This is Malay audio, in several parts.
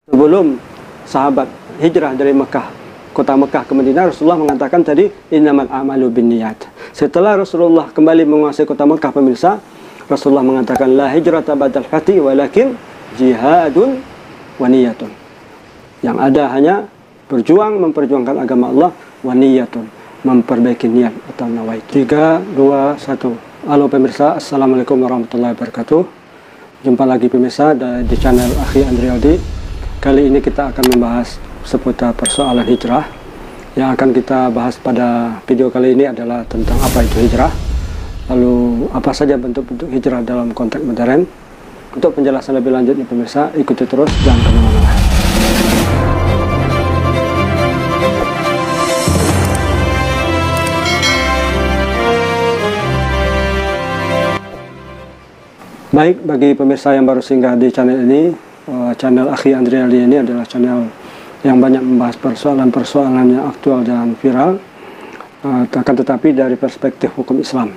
Sebelum sahabat hijrah dari Mekah, kota Mekah ke Madinah, Rasulullah mengatakan tadi innamal a'malu binniyat. Setelah Rasulullah kembali menguasai kota Mekah, pemirsa, Rasulullah mengatakan la hijrata ba'dal fathi walakin jihadun wa niyatun. Yang ada hanya berjuang memperjuangkan agama Allah, wa niyatun, memperbaiki niat atau nawaitu. 3, 2, 1. Halo pemirsa, assalamualaikum warahmatullahi wabarakatuh. Jumpa lagi pemirsa di channel Akhi Andrialdi. Kali ini kita akan membahas seputar persoalan hijrah. Yang akan kita bahas pada video kali ini adalah tentang apa itu hijrah, lalu apa saja bentuk-bentuk hijrah dalam konteks modern. Untuk penjelasan lebih lanjut nih pemirsa, ikuti terus, jangan kemana-mana. Baik, bagi pemirsa yang baru singgah di channel ini, channel Akhi Andrialdi ini adalah channel yang banyak membahas persoalan-persoalan yang aktual dan viral, akan tetapi dari perspektif hukum Islam.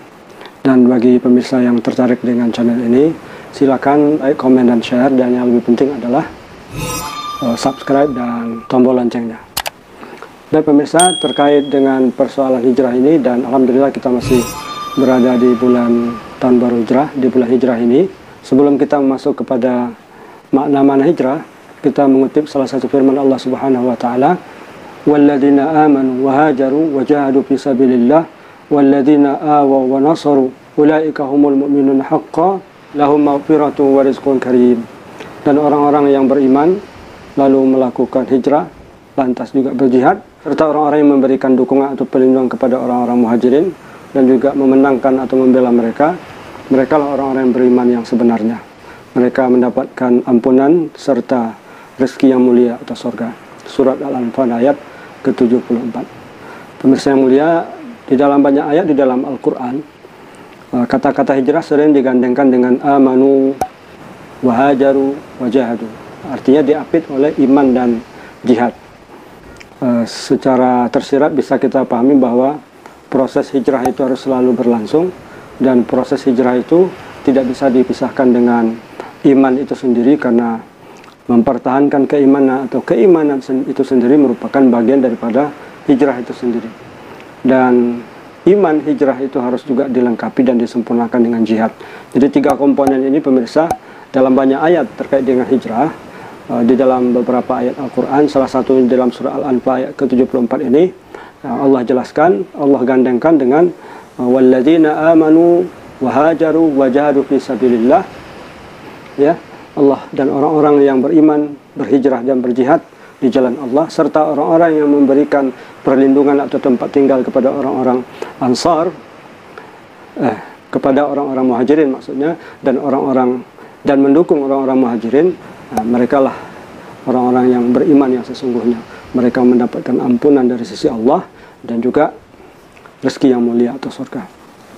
Dan bagi pemirsa yang tertarik dengan channel ini, silakan like, komen, dan share, dan yang lebih penting adalah subscribe dan tombol loncengnya. Dan pemirsa, terkait dengan persoalan hijrah ini, dan alhamdulillah kita masih berada di bulan tahun baru hijrah, di bulan hijrah ini. Sebelum kita masuk kepada makna-makna hijrah, kita mengutip salah satu firman Allah Subhanahu wa taala, "Walladzina amanu wa hajaru wa jahadu fi sabilillah walladzina awaw wa nasaru ulaika humul mu'minun haqqan lahum maghfiratun wa rizqun karim." Dan orang-orang yang beriman lalu melakukan hijrah, lantas juga berjihad, serta orang-orang yang memberikan dukungan atau perlindungan kepada orang-orang muhajirin dan juga memenangkan atau membela mereka, mereka lah orang-orang yang beriman yang sebenarnya. Mereka mendapatkan ampunan serta rezeki yang mulia atau surga. Surat Al-Anfal ayat ke-74. Pemirsa yang mulia, di dalam banyak ayat di dalam Al-Quran, kata-kata hijrah sering digandengkan dengan amanu, wahajaru, wajahadu. Artinya diapit oleh iman dan jihad. Secara tersirat bisa kita pahami bahwa proses hijrah itu harus selalu berlangsung, dan proses hijrah itu tidak bisa dipisahkan dengan iman itu sendiri, karena mempertahankan keimanan atau keimanan itu sendiri merupakan bagian daripada hijrah itu sendiri. Dan iman hijrah itu harus juga dilengkapi dan disempurnakan dengan jihad. Jadi 3 komponen ini pemirsa, dalam banyak ayat terkait dengan hijrah, di dalam beberapa ayat Al-Quran, salah satu dalam surah Al-Anfal ayat ke-74 ini, Allah jelaskan, Allah gandengkan dengan walladzina amanu wa hajaru wa jahadu fi sabilillah. Ya, Allah dan orang-orang yang beriman, berhijrah dan berjihad di jalan Allah, serta orang-orang yang memberikan perlindungan atau tempat tinggal kepada orang-orang Ansar, kepada orang-orang Muhajirin maksudnya, dan mendukung orang-orang Muhajirin. Mereka lah orang-orang yang beriman yang sesungguhnya. Mereka mendapatkan ampunan dari sisi Allah dan juga rezeki yang mulia atau surga.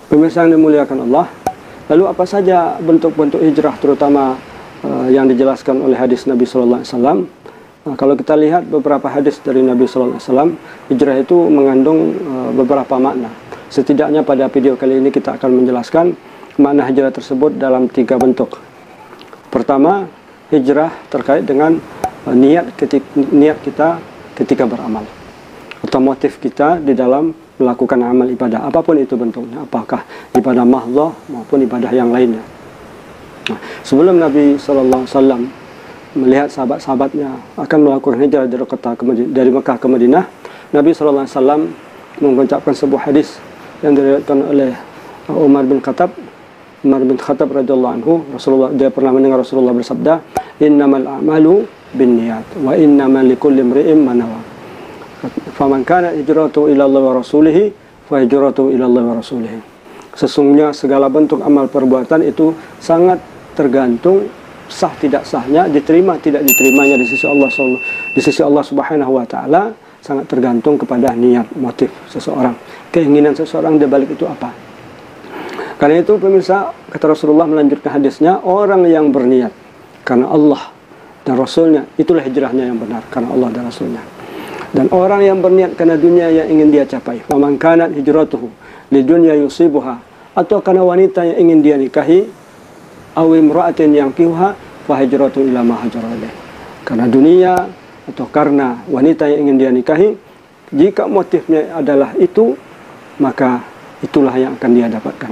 Pemirsa yang dimuliakan Allah, lalu apa saja bentuk-bentuk hijrah, terutama yang dijelaskan oleh hadis Nabi Sallallahu Alaihi Wasallam? Kalau kita lihat beberapa hadis dari Nabi Sallallahu Alaihi Wasallam, hijrah itu mengandung beberapa makna. Setidaknya pada video kali ini kita akan menjelaskan makna hijrah tersebut dalam 3 bentuk. Pertama, hijrah terkait dengan niat kita ketika beramal, atau motif kita di dalam melakukan amal ibadah, apapun itu bentuknya, apakah ibadah mahdhah maupun ibadah yang lainnya. Nah, sebelum Nabi SAW melihat sahabat-sahabatnya akan melakukan hijrah dari Mekah ke Madinah, Nabi SAW mengucapkan sebuah hadis yang diriwayatkan oleh Umar bin Khattab radhiyallahu anhu. Dia pernah mendengar Rasulullah bersabda, "Innamal a'malu binniyat wa innamal likulli imri'in ma nawa. Faman kana hijratuhu ila Allah wa rasulih fa hijratuhu ila Allah wa rasulih." Sesungguhnya segala bentuk amal perbuatan itu sangat tergantung sah tidak sahnya, diterima tidak diterimanya di sisi Allah Subhanahu wa taala, sangat tergantung kepada niat, motif seseorang, keinginan seseorang di balik itu apa. Karena itu pemirsa, kata Rasulullah melanjutkan hadisnya, orang yang berniat karena Allah dan Rasulnya, itulah hijrahnya yang benar, karena Allah dan Rasulnya. Dan orang yang berniat karena dunia yang ingin dia capai, faman kanat hijratuhu lidunya yusibuha, atau karena wanita yang ingin dia nikahi, aw imra'atin yankihuha fa hijratu ila ma hajara ilaih. karena dunia atau karena wanita yang ingin dia nikahi. Jika motifnya adalah itu, maka itulah yang akan dia dapatkan.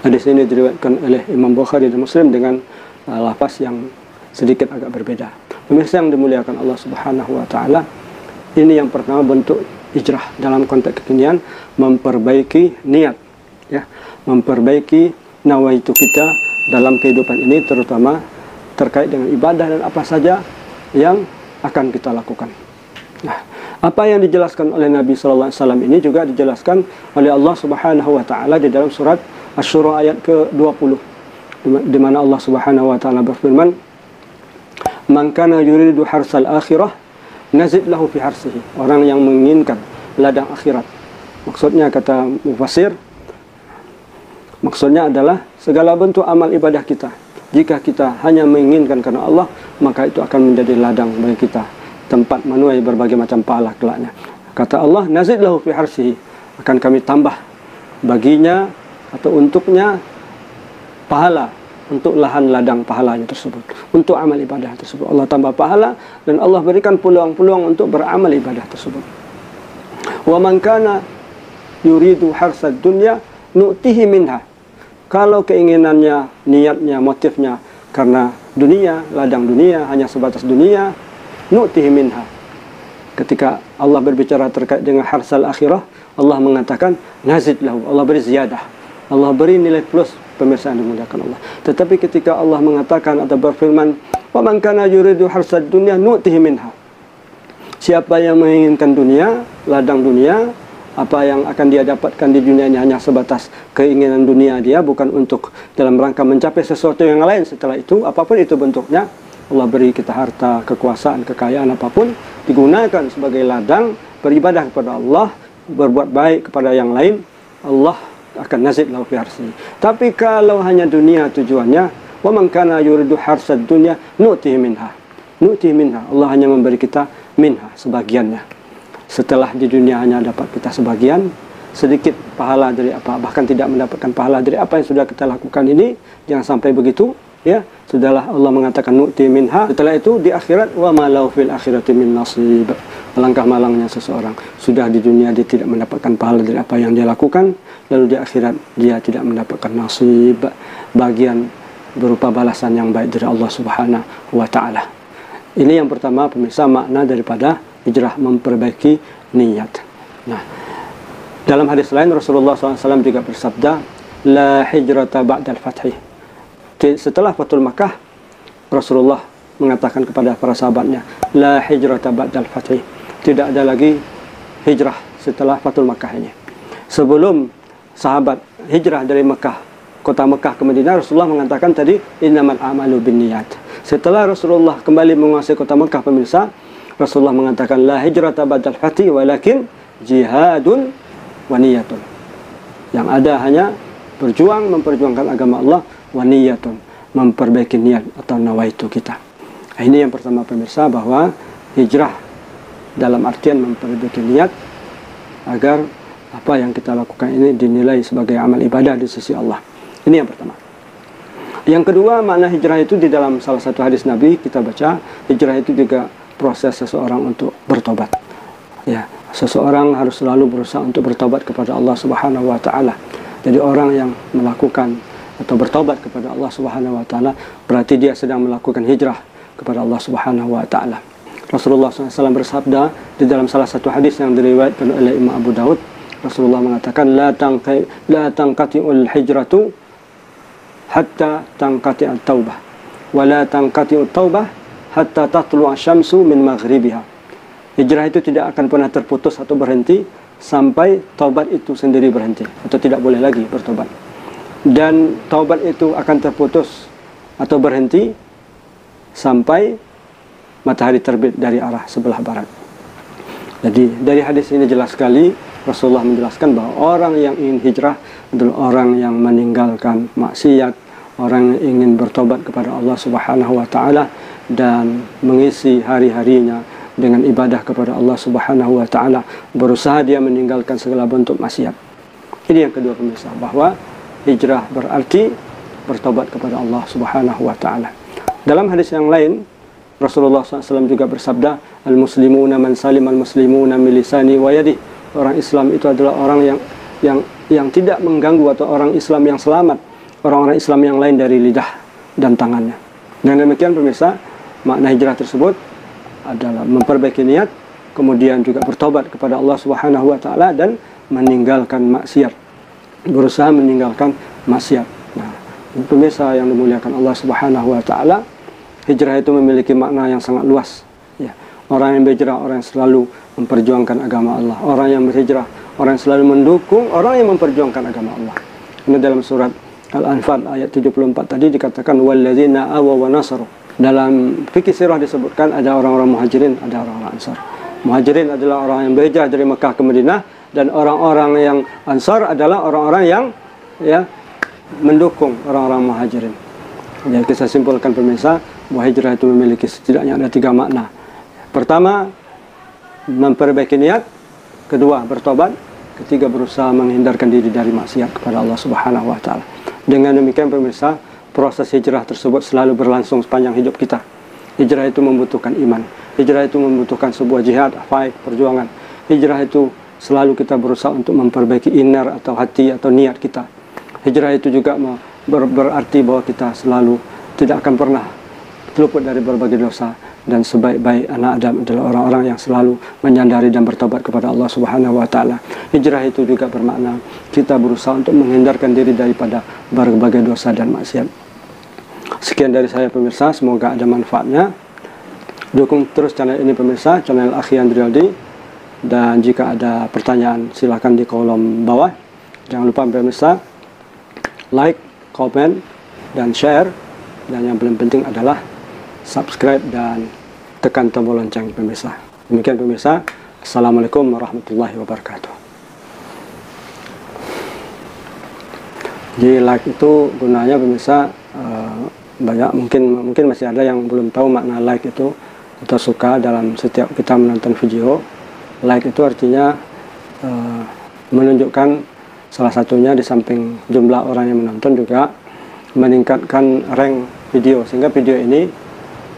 Hadis ini diriwayatkan oleh Imam Bukhari dan Muslim dengan lafaz yang sedikit agak berbeda. Pemirsa yang dimuliakan Allah Subhanahu wa taala, ini yang pertama bentuk hijrah dalam konteks kekinian, memperbaiki niat, ya, memperbaiki nawaitu kita dalam kehidupan ini, terutama terkait dengan ibadah dan apa saja yang akan kita lakukan. Nah, apa yang dijelaskan oleh Nabi sallallahu alaihi wasallam ini juga dijelaskan oleh Allah Subhanahu wa taala di dalam surat Asy-Syura ayat ke-20, di mana Allah Subhanahu wa taala berfirman, "Man kana yuridu harsal akhirah nazid lahu fi harsihi." Orang yang menginginkan ladang akhirat. Maksudnya, kata mufassir, maksudnya adalah segala bentuk amal ibadah kita. Jika kita hanya menginginkan karena Allah, maka itu akan menjadi ladang bagi kita, tempat menuai berbagai macam pahala kelaknya. Kata Allah, nazid lahu fi harsihi, akan kami tambah baginya atau untuknya pahala, untuk lahan ladang pahalanya tersebut, untuk amal ibadah tersebut. Allah tambah pahala dan Allah berikan peluang-peluang untuk beramal ibadah tersebut. Wa man kana yuridu harsad dunya nu'tihi minha. Kalau keinginannya, niatnya, motifnya karena dunia, ladang dunia, hanya sebatas dunia, nu'tihi minha. Ketika Allah berbicara terkait dengan harsal akhirah, Allah mengatakan nazid lahu, Allah beri ziyadah, Allah beri nilai plus, pemirsa yang dimuliakan Allah. Tetapi ketika Allah mengatakan atau berfirman, wa man kana yuridu harsad dunya nu'tihi minha, siapa yang menginginkan dunia, ladang dunia, apa yang akan dia dapatkan di dunia ini hanya sebatas keinginan dunia dia, bukan untuk dalam rangka mencapai sesuatu yang lain setelah itu, apapun itu bentuknya. Allah beri kita harta, kekuasaan, kekayaan, apapun, digunakan sebagai ladang beribadah kepada Allah, berbuat baik kepada yang lain, Allah akan nazid lahu fi harsihi. Tapi kalau hanya dunia tujuannya, wa man kana yuridu harsad dunya nu'tihi minha. Nu'tihi minha, Allah hanya memberi kita minha, sebagiannya. Setelah di dunia hanya dapat kita sebagian, sedikit pahala dari apa, bahkan tidak mendapatkan pahala dari apa yang sudah kita lakukan ini. Jangan sampai begitu, ya. Sudahlah Allah mengatakan nu'ti minha. Setelah itu di akhirat, wa ma lahu fil akhirati min nasib. Alangkah malangnya seseorang, sudah di dunia dia tidak mendapatkan pahala dari apa yang dia lakukan, lalu di akhirat dia tidak mendapatkan nasib, bagian berupa balasan yang baik dari Allah Subhanahu wa taala. Ini yang pertama, pemirsa, makna daripada hijrah, memperbaiki niat. Nah, dalam hadis lain Rasulullah SAW juga bersabda, la hijrata ba'dal fathi. Setelah Fathul Makkah, Rasulullah mengatakan kepada para sahabatnya, la hijrata ba'dal fathi. Tidak ada lagi hijrah setelah Fathul Makkah ini. Sebelum sahabat hijrah dari Mekah, kota Mekah ke Madinah, Rasulullah mengatakan tadi, innamal a'malu binniyat. Setelah Rasulullah kembali menguasai kota Mekah, pemirsa, Rasulullah mengatakan la hijrata ba'dal fathi walakin jihadun wa niyatun. Yang ada hanya berjuang, memperjuangkan agama Allah, wa niyatun, memperbaiki niat atau nawaitu kita. Ini yang pertama, pemirsa, bahwa hijrah dalam artian memperbaiki niat agar apa yang kita lakukan ini dinilai sebagai amal ibadah di sisi Allah. Ini yang pertama. Yang kedua, makna hijrah itu di dalam salah satu hadis Nabi kita baca, hijrah itu juga proses seseorang untuk bertobat. Ya, seseorang harus selalu berusaha untuk bertobat kepada Allah Subhanahu wa taala. Jadi orang yang melakukan atau bertobat kepada Allah Subhanahu wa taala berarti dia sedang melakukan hijrah kepada Allah Subhanahu wa taala. Rasulullah SAW bersabda di dalam salah satu hadis yang diriwayatkan oleh Imam Abu Daud, Rasulullah mengatakan la tanqati'ul hijratu hatta tanqati'at taubah wa la tanqati'ut taubah hatta tatlu'a syamsu min maghribiha. Hijrah itu tidak akan pernah terputus atau berhenti sampai taubat itu sendiri berhenti atau tidak boleh lagi bertobat. Dan taubat itu akan terputus atau berhenti sampai matahari terbit dari arah sebelah barat. Jadi dari hadis ini jelas sekali Rasulullah menjelaskan bahwa orang yang ingin hijrah adalah orang yang meninggalkan maksiat, orang yang ingin bertobat kepada Allah Subhanahu wa taala dan mengisi hari-harinya dengan ibadah kepada Allah Subhanahu wa taala, berusaha dia meninggalkan segala bentuk maksiat. Ini yang kedua, pemirsa, bahwa hijrah berarti bertobat kepada Allah Subhanahu wa taala. Dalam hadis yang lain Rasulullah SAW juga bersabda, al-muslimuna man salim al-muslimuna min lisani wa yadi. Orang Islam itu adalah orang yang tidak mengganggu, atau orang Islam yang selamat orang-orang Islam yang lain dari lidah dan tangannya. Dengan demikian pemirsa, makna hijrah tersebut adalah memperbaiki niat, kemudian juga bertobat kepada Allah Subhanahu wa taala dan meninggalkan maksiat. Berusaha meninggalkan maksiat. Nah, pemirsa yang dimuliakan Allah Subhanahu wa taala, hijrah itu memiliki makna yang sangat luas. Ya. Orang yang berhijrah, orang yang selalu memperjuangkan agama Allah. Orang yang berhijrah, orang yang selalu mendukung orang yang memperjuangkan agama Allah. Ini dalam surat Al-Anfal ayat 74 tadi dikatakan walladzina awaw wa nasaru. Dalam fikih sirah disebutkan ada orang-orang muhajirin, ada orang-orang ansar. Muhajirin adalah orang yang berhijrah dari Mekah ke Madinah, dan orang-orang yang ansar adalah orang-orang yang mendukung orang-orang muhajirin. Jadi kita simpulkan pemirsa bahwa hijrah itu memiliki setidaknya ada 3 makna. Pertama, memperbaiki niat. Kedua, bertobat. Ketiga, berusaha menghindarkan diri dari maksiat kepada Allah Subhanahu wa taala. Dengan demikian pemirsa, proses hijrah tersebut selalu berlangsung sepanjang hidup kita. Hijrah itu membutuhkan iman. Hijrah itu membutuhkan sebuah jihad, fight, perjuangan. Hijrah itu selalu kita berusaha untuk memperbaiki inner atau hati atau niat kita. Hijrah itu juga berarti bahwa kita selalu tidak akan pernah luput dari berbagai dosa, dan sebaik-baik anak Adam adalah orang-orang yang selalu menyadari dan bertobat kepada Allah Subhanahu wa taala. Hijrah itu juga bermakna kita berusaha untuk menghindarkan diri daripada berbagai dosa dan maksiat. Sekian dari saya pemirsa, semoga ada manfaatnya. Dukung terus channel ini pemirsa, channel Akhi Andrialdi. Dan jika ada pertanyaan silahkan di kolom bawah. Jangan lupa pemirsa, like, komen, dan share. Dan yang paling penting adalah subscribe dan tekan tombol lonceng pemirsa. Demikian pemirsa. Assalamualaikum warahmatullahi wabarakatuh. Jadi like itu gunanya pemirsa banyak, mungkin masih ada yang belum tahu makna like itu atau suka dalam setiap kita menonton video. Like itu artinya menunjukkan, salah satunya di samping jumlah orang yang menonton juga meningkatkan rank video, sehingga video ini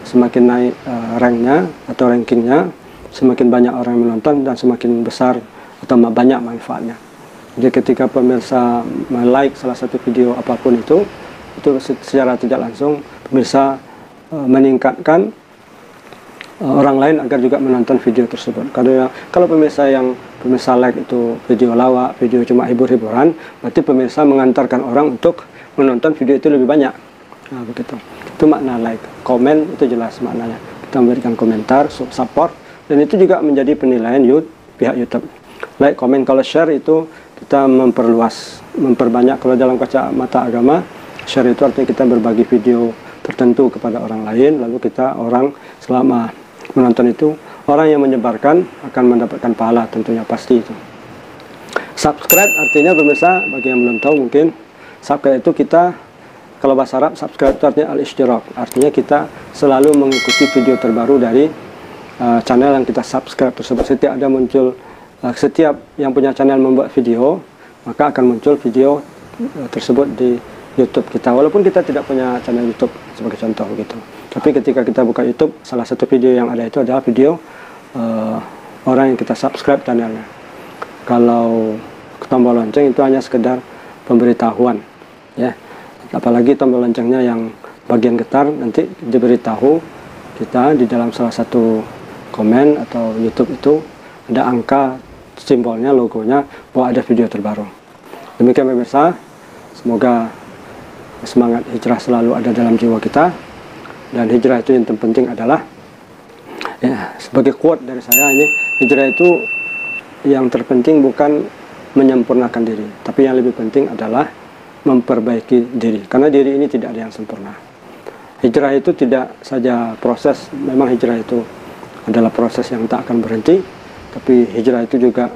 semakin naik ranknya atau rankingnya, semakin banyak orang yang menonton dan semakin besar atau banyak manfaatnya. Jadi ketika pemirsa like salah satu video apapun itu secara tidak langsung pemirsa meningkatkan orang lain agar juga menonton video tersebut. Kalau pemirsa like itu video lawak, video cuma hibur-hiburan, berarti pemirsa mengantarkan orang untuk menonton video itu lebih banyak. Nah, begitu. Itu makna like. Komen itu jelas maknanya. Kita memberikan komentar, support, dan itu juga menjadi penilaian pihak YouTube. Like, komen. Kalau share itu kita memperluas, memperbanyak. Kalau dalam kacamata agama, share itu artinya kita berbagi video tertentu kepada orang lain, lalu orang selama menonton itu, orang yang menyebarkan akan mendapatkan pahala, tentunya pasti itu. Subscribe artinya pemirsa, bagi yang belum tahu mungkin, subscribe itu kita, kalau bahasa Arab, subscribe itu artinya al-ishtirak, artinya kita selalu mengikuti video terbaru dari channel yang kita subscribe tersebut. Setiap yang punya channel membuat video, maka akan muncul video tersebut di YouTube kita, walaupun kita tidak punya channel YouTube sebagai contoh gitu. Tapi ketika kita buka YouTube, salah satu video yang ada itu adalah video orang yang kita subscribe channelnya. Kalau tombol lonceng itu hanya sekedar pemberitahuan, ya. Apalagi tombol loncengnya yang bagian getar, nanti diberitahu kita di dalam salah satu komen atau YouTube itu ada angka, simbolnya, logonya bahwa ada video terbaru. Demikian pemirsa, semoga semangat hijrah selalu ada dalam jiwa kita, dan hijrah itu yang terpenting adalah, ya, sebagai quote dari saya ini, hijrah itu yang terpenting bukan menyempurnakan diri, tapi yang lebih penting adalah memperbaiki diri, karena diri ini tidak ada yang sempurna. Hijrah itu tidak saja proses, memang hijrah itu adalah proses yang tak akan berhenti, tapi hijrah itu juga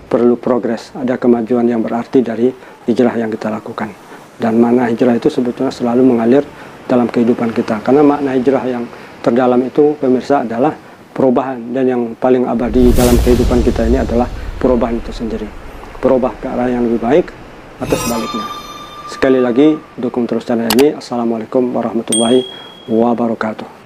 perlu progres, ada kemajuan yang berarti dari hijrah yang kita lakukan. Dan makna hijrah itu sebetulnya selalu mengalir dalam kehidupan kita, karena makna hijrah yang terdalam itu pemirsa adalah perubahan, dan yang paling abadi dalam kehidupan kita ini adalah perubahan itu sendiri, berubah ke arah yang lebih baik atau sebaliknya. Sekali lagi, dukung terus channel ini. Assalamualaikum warahmatullahi wabarakatuh.